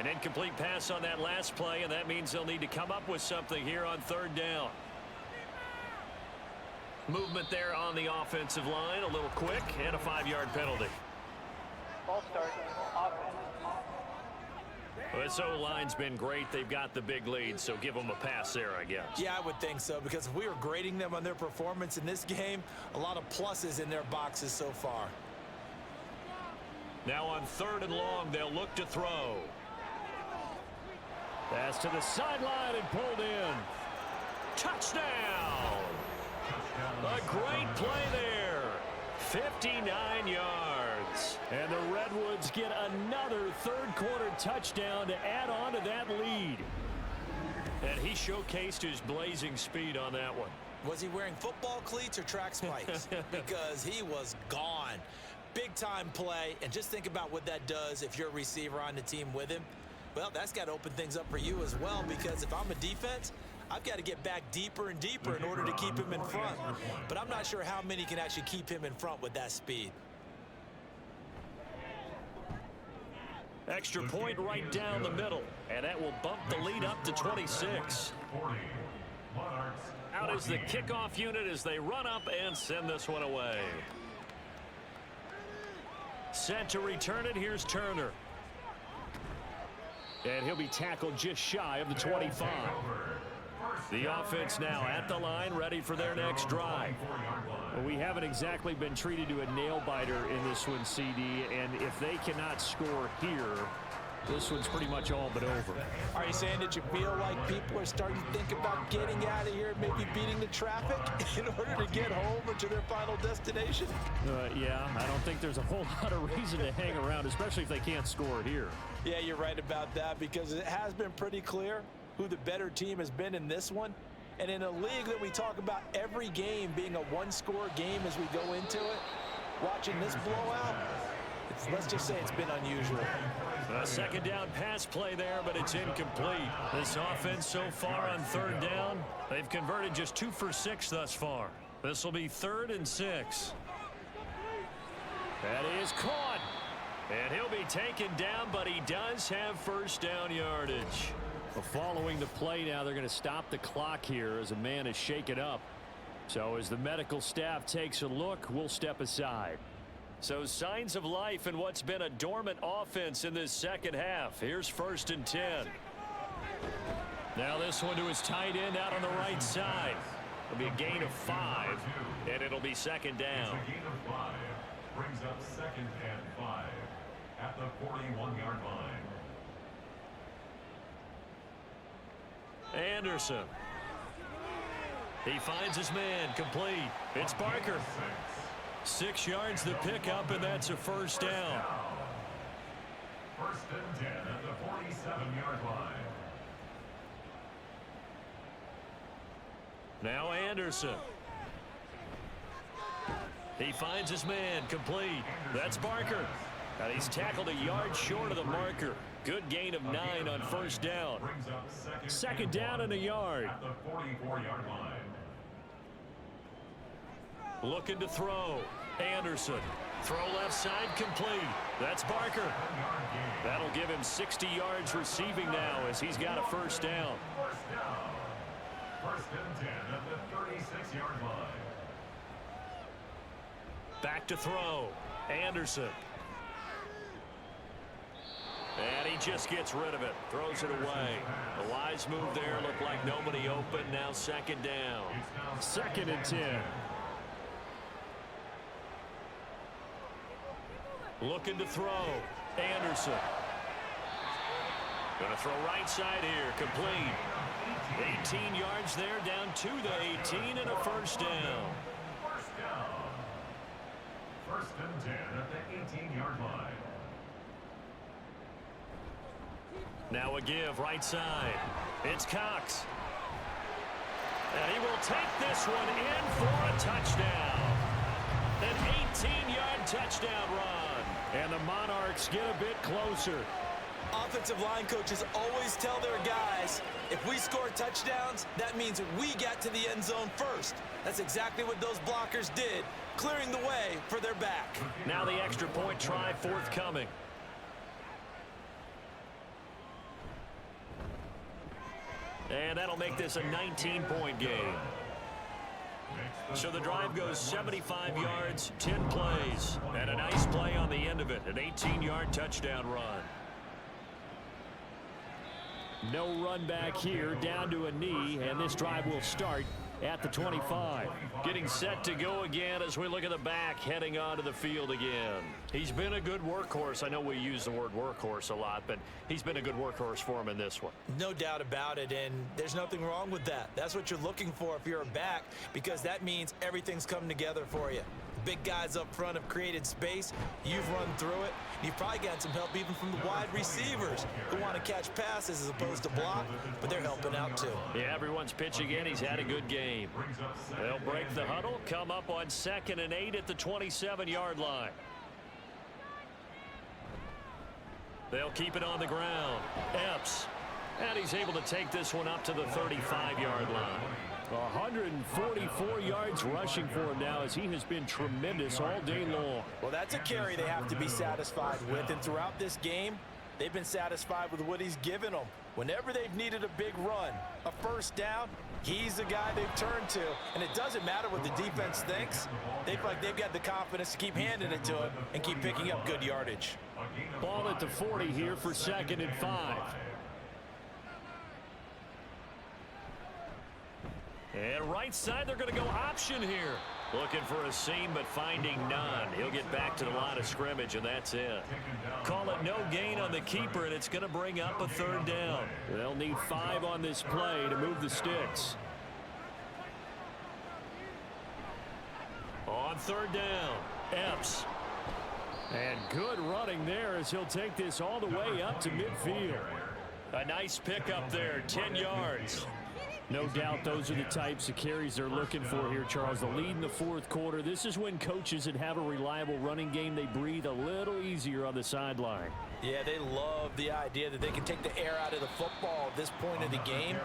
S5: An incomplete pass on that last play, and that means they'll need to come up with something here on 3rd down. Movement there on the offensive line, a little quick, and a 5-yard penalty.
S4: Ball start, offense.
S5: Well, this O-line's been great. They've got the big lead, so give them a pass there, I guess.
S3: Yeah, I would think so, because if we were grading them on their performance in this game, a lot of pluses in their boxes so far.
S5: Now on 3rd and long, they'll look to throw. Pass to the sideline and pulled in. Touchdown! A great play there. 59 yards. And the Redwoods get another 3rd quarter touchdown to add on to that lead. And he showcased his blazing speed on that one.
S3: Was he wearing football cleats or track spikes? Because he was gone. Big time play, and just think about what that does if you're a receiver on the team with him. Well, that's got to open things up for you as well, because if I'm a defense, I've got to get back deeper and deeper in order to keep him in front. But I'm not sure how many can actually keep him in front with that speed.
S2: Extra point right down the middle, and that will bump the lead up to 26. Out is the kickoff unit as they run up and send this one away. Set to return it, here's Turner. And he'll be tackled just shy of the 25. The offense now at the line, ready for their next drive.
S5: Well, we haven't exactly been treated to a nail-biter in this one, CD, and if they cannot score here, this one's pretty much all but over.
S3: Are you saying that you feel like people are starting to think about getting out of here and maybe beating the traffic in order to get home or to their final destination?
S5: Yeah, I don't think there's a whole lot of reason to hang around, especially if they can't score here.
S3: Yeah, you're right about that, because it has been pretty clear who the better team has been in this one. And in a league that we talk about every game being a one-score game as we go into it, watching this blowout, let's just say it's been unusual.
S2: A second down pass play there, but it's incomplete. This offense so far on third down, they've converted just 2 for 6 thus far. This will be 3rd and 6. That is caught. And he'll be taken down, but he does have first down yardage.
S5: Well, following the play now, they're going to stop the clock here as a man is shaken up. So as the medical staff takes a look, we'll step aside.
S2: So signs of life in what's been a dormant offense in this second half. Here's 1st and 10. Now this one to his tight end out on the right side. It'll be a gain of 5, and it'll be 2nd down.
S6: It's a gain of 5. Brings up 2nd and 5 at the 41-yard line.
S2: Anderson. He finds his man, complete. It's Barker. 6 yards the pickup, and that's a first down.
S6: 1st and 10 at the 47-yard line.
S2: Now Anderson. He finds his man, complete. That's Barker. And he's tackled a yard short of the marker. Good gain of 9 on first down.
S6: Brings up
S5: 2nd down and a yard.
S6: at the 44-yard line.
S2: Looking to throw. Anderson. Throw left side, complete. That's Barker. That'll give him 60 yards receiving now as he's got a first down.
S6: 1st and 10 at the 36-yard line.
S2: Back to throw. Anderson. And he just gets rid of it. Throws it away. A wise move there. Looked like nobody open. Now 2nd down.
S5: 2nd and 10.
S2: Looking to throw. Anderson. Going to throw right side here. Complete. 18 yards there, down to the 18, and a first down.
S6: 1st and 10 at the 18-yard line.
S2: Now a give right side. It's Cox. And he will take this one in for a touchdown. An 18-yard touchdown run.
S5: And the Monarchs get a bit closer.
S3: Offensive line coaches always tell their guys, if we score touchdowns, that means we got to the end zone first. That's exactly what those blockers did, clearing the way for their back.
S2: Now the extra point try forthcoming. And that'll make this a 19-point game. So the drive goes 75 yards, 10 plays, and a nice play on the end of it, an 18-yard touchdown run.
S5: No run back here, down to a knee, and this drive will start at the 25.
S2: Getting set to go again as we look at the back, heading onto the field again. He's been a good workhorse. I know we use the word workhorse a lot, but he's been a good workhorse for him in this one.
S3: No doubt about it, and there's nothing wrong with that. That's what you're looking for if you're a back, because that means everything's coming together for you. Big guys up front have created space. You've run through it. You've probably got some help even from the wide receivers who want to catch passes as opposed to block, but they're helping out too.
S2: Yeah, everyone's pitching in. He's had a good game. They'll break the huddle, come up on 2nd and 8 at the 27-yard line. They'll keep it on the ground. Epps. And he's able to take this one up to the 35-yard line.
S5: 144 yards rushing for him now, as he has been tremendous all day long.
S3: Well, that's a carry they have to be satisfied with. And throughout this game, they've been satisfied with what he's given them. Whenever they've needed a big run, a first down, he's the guy they've turned to. And it doesn't matter what the defense thinks. They feel like they've got the confidence to keep handing it to him and keep picking up good yardage.
S5: Ball at the 40 here for 2nd and 5.
S2: And right side, they're going to go option here. Looking for a seam, but finding none. He'll get back to the line of scrimmage, and that's it. Call it no gain on the keeper, and it's going to bring up a 3rd down.
S5: They'll need 5 on this play to move the sticks.
S2: On 3rd down, Epps.
S5: And good running there as he'll take this all the way up to midfield.
S2: A nice pickup there, 10 yards.
S5: No doubt those are the types of carries they're looking for here, Charles. The lead in the 4th quarter. This is when coaches that have a reliable running game, they breathe a little easier on the sideline.
S3: Yeah, they love the idea that they can take the air out of the football at this point of the game.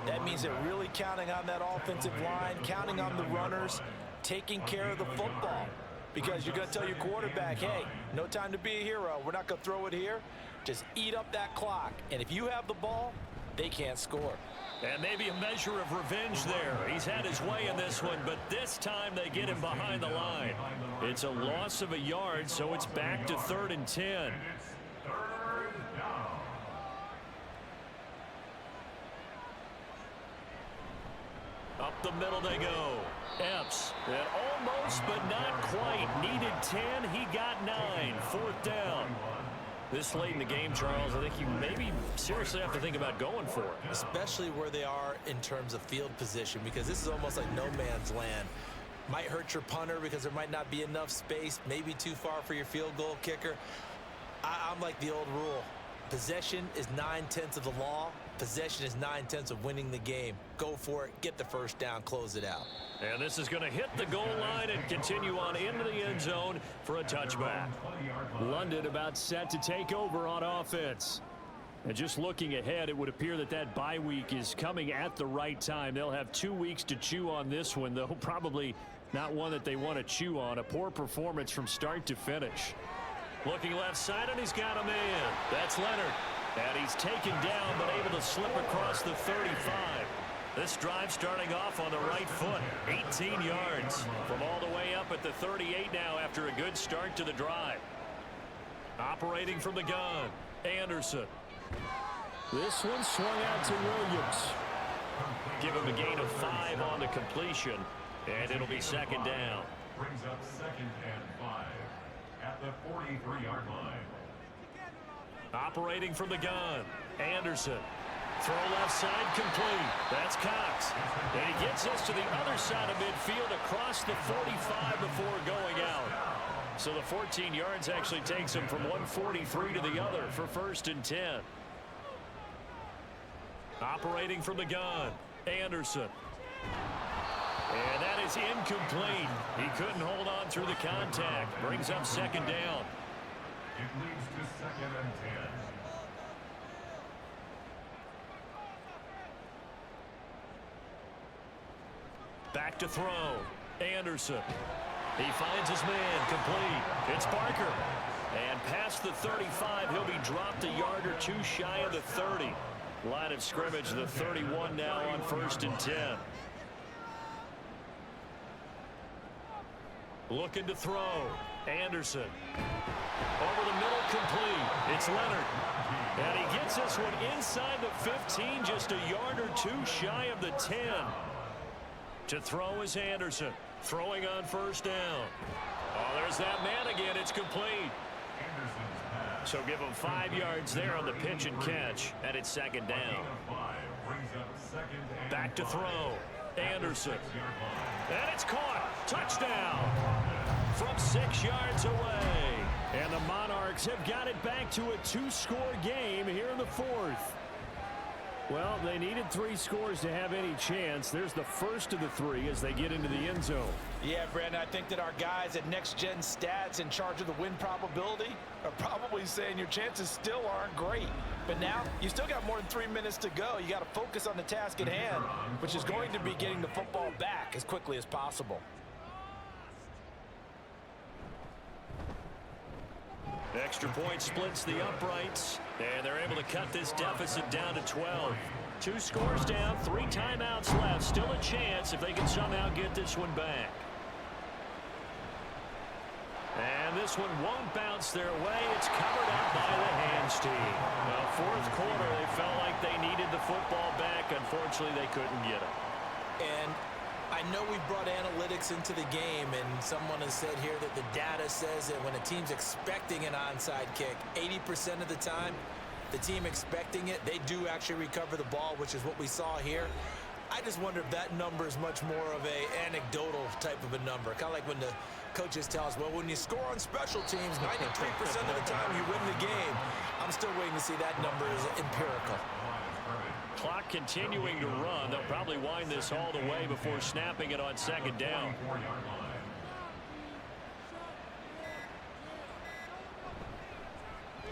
S3: That means they're really counting on that offensive line, counting on the runners, taking care of the football. Because you're going to tell your quarterback, hey, no time to be a hero. We're not going to throw it here. Just eat up that clock. And if you have the ball, they can't score.
S2: And maybe a measure of revenge there. He's had his way in this one, but this time they get him behind the line. It's a loss of a yard, so it's back to 3rd and 10. Up the middle they go. Epps. And almost, but not quite. Needed 10. He got 9. 4th down. This late in the game, Charles, I think you maybe seriously have to think about going for it.
S3: Especially where they are in terms of field position, because this is almost like no man's land. Might hurt your punter because there might not be enough space, maybe too far for your field goal kicker. I'm like the old rule. Possession is 9/10 of the law. Possession is 9/10 of winning the game. Go for it, get the first down, close it out.
S2: And this is going to hit the goal line and continue on into the end zone for a touchback.
S5: London about set to take over on offense. And just looking ahead, it would appear that that bye week is coming at the right time. They'll have 2 weeks to chew on this one, though probably not one that they want to chew on. A poor performance from start to finish.
S2: Looking left side, and he's got him in. That's Leonard. And he's taken down, but able to slip across the 35. This drive starting off on the right foot. 18 yards from all the way up at the 38 now after a good start to the drive. Operating from the gun, Anderson.
S5: This one swung out to Williams.
S2: Give him a gain of 5 on the completion, and it'll be 2nd down.
S6: Brings up 2nd and 5 at the 43-yard line.
S2: Operating from the gun, Anderson. Throw left side complete. That's Cox. And he gets us to the other side of midfield across the 45 before going out. So the 14 yards actually takes him from 143 to the other for 1st and 10. Operating from the gun, Anderson. And that is incomplete. He couldn't hold on through the contact. Brings up 2nd down.
S6: It leads to 2nd and 10.
S2: Back to throw. Anderson. He finds his man. Complete. It's Barker. And past the 35, he'll be dropped a yard or 2 shy of the 30. Line of scrimmage, the 31 now on 1st and 10. Looking to throw. Anderson. Over the middle, complete. It's Leonard. And he gets this one inside the 15, just a yard or 2 shy of the 10. To throw is Anderson. Throwing on 1st down. Oh, there's that man again. It's complete. So give him 5 yards there on the pitch and catch. And it's 2nd down. Back to throw. Anderson. And it's caught. Touchdown. From 6 yards away.
S5: And the Monarchs have got it back to a 2-score game here in the 4th. Well, they needed 3 scores to have any chance. There's the first of the 3 as they get into the end zone.
S3: Yeah, Brandon, I think that our guys at Next Gen Stats in charge of the win probability are probably saying your chances still aren't great. But now, you still got more than 3 minutes to go. You got to focus on the task at hand, which is going to be getting the football back as quickly as possible.
S2: Extra point splits the uprights, and they're able to cut this deficit down to 12. 2 scores down, 3 timeouts left. Still a chance if they can somehow get this one back. And this one won't bounce their way. It's covered up by the hands team. Well, fourth quarter, they felt like they needed the football back. Unfortunately, they couldn't get it.
S3: And I know we brought analytics into the game, and someone has said here that the data says that when a team's expecting an onside kick, 80% of the time, the team expecting it, they do actually recover the ball, which is what we saw here. I just wonder if that number is much more of a anecdotal type of a number. Kind of like when the coaches tell us, well, when you score on special teams, 93% of the time you win the game. I'm still waiting to see that number is empirical.
S2: Clock continuing to run. They'll probably wind this all the way before snapping it on second down.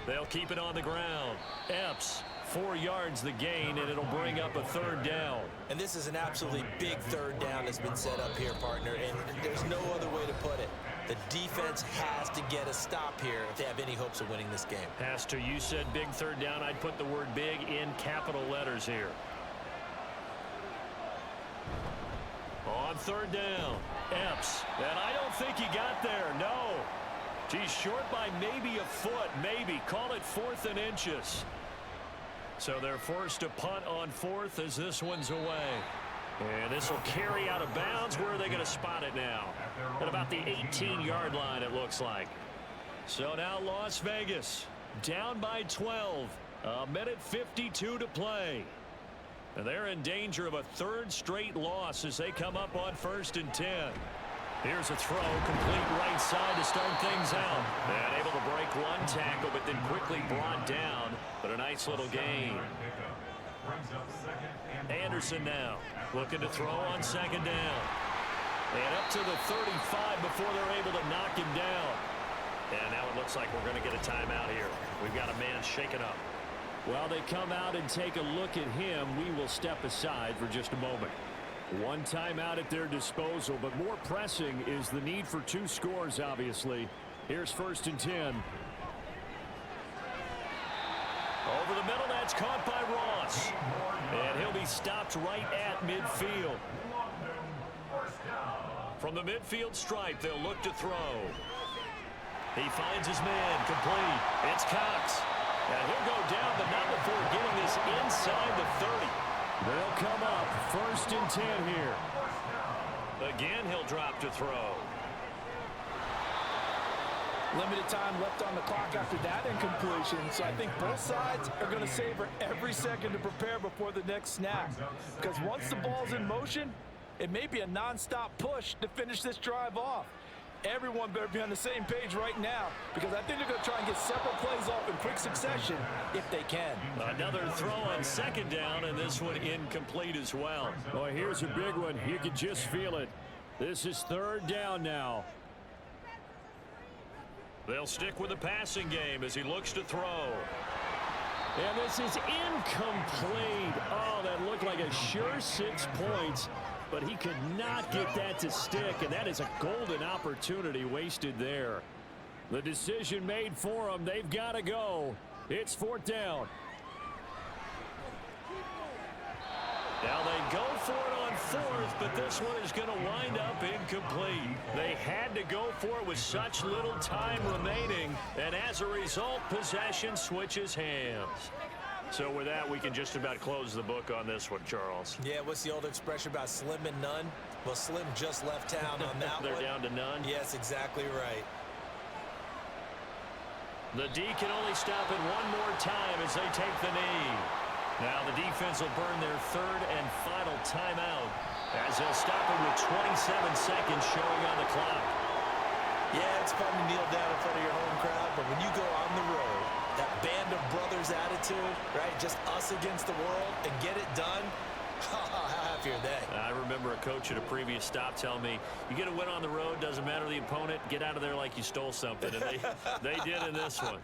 S2: They'll keep it on the ground. Epps, 4 yards the gain, and it'll bring up a third down.
S3: And this is an absolutely big third down that's been set up here, partner, and there's no other way to put it. The defense has to get a stop here if they have any hopes of winning this game.
S2: Pastor, you said big third down. I'd put the word big in capital letters here. On third down, Epps, and I don't think he got there, no. He's short by maybe a foot, maybe. Call it 4th and inches. So they're forced to punt on 4th as this one's away. And this will carry out of bounds. Where are they going to spot it now? At about the 18-yard line, it looks like. So now Las Vegas down by 12. A minute 52 to play. And they're in danger of a 3rd straight loss as they come up on 1st and 10. Here's a throw, complete right side to start things out. And able to break one tackle, but then quickly brought down. But a nice little gain. Anderson now looking to throw on second down. And up to the 35 before they're able to knock him down. And now it looks like we're going to get a timeout here. We've got a man shaken up.
S5: While they come out and take a look at him, we will step aside for just a moment. 1 timeout at their disposal, but more pressing is the need for 2 scores, obviously. Here's 1st and 10.
S2: Over the middle, that's caught by Ross. And he'll be stopped right at midfield. From the midfield stripe, they'll look to throw. He finds his man, complete. It's Cox. And he'll go down, but not before getting this inside the 30.
S5: They'll come up 1st and 10 here.
S2: Again, he'll drop to throw.
S3: Limited time left on the clock after that incompletion, so I think both sides are going to savor every second to prepare before the next snap. Because once the ball's in motion, it may be a non-stop push to finish this drive off. Everyone better be on the same page right now, because I think they're going to try and get several plays off in quick succession if they can.
S2: Another throw on second down, and this one incomplete as well.
S5: Boy, here's a big one. You can just feel it. This is 3rd down now.
S2: They'll stick with the passing game as he looks to throw.
S5: And this is incomplete. Oh, that looked like a sure 6 points. But he could not get that to stick, and that is a golden opportunity wasted there. The decision made for them. They've got to go. It's 4th down.
S2: Now they go for it on 4th, but this one is going to wind up incomplete. They had to go for it with such little time remaining, and as a result, possession switches hands. So with that, we can just about close the book on this one, Charles.
S3: Yeah, what's the old expression about slim and none? Well, Slim just left town on that
S2: They're
S3: one.
S2: down to none?
S3: Yes, exactly right.
S2: The D can only stop it one more time as they take the knee. Now the defense will burn their 3rd and final timeout as they'll stop it with 27 seconds showing on the clock.
S3: Yeah, it's fun to kneel down in front of your home crowd, but when you go on the road, that band of brothers attitude, right? Just us against the world and get it done. How happy are they?
S5: I remember a coach at a previous stop telling me, you get a win on the road, doesn't matter the opponent, get out of there like you stole something. And they did in this one.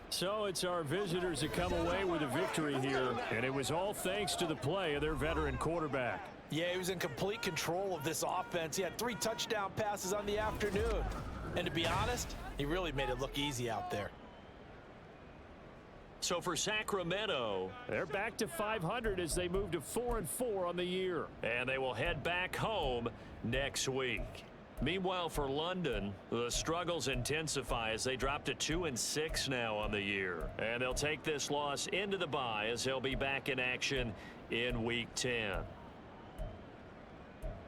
S5: So it's our visitors that come away with a victory here, and it was all thanks to the play of their veteran quarterback.
S3: Yeah, he was in complete control of this offense. He had 3 touchdown passes on the afternoon. And to be honest, he really made it look easy out there.
S5: So for Sacramento, they're back to 500 as they move to 4-4 on the year. And they will head back home next week. Meanwhile, for London, the struggles intensify as they drop to 2-6 now on the year. And they'll take this loss into the bye as they'll be back in action in Week 10.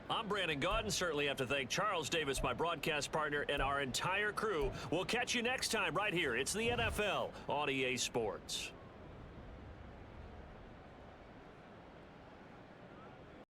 S5: I'm Brandon Gaudin. Certainly have to thank Charles Davis, my broadcast partner, and our entire crew. We'll catch you next time right here. It's the NFL on EA Sports.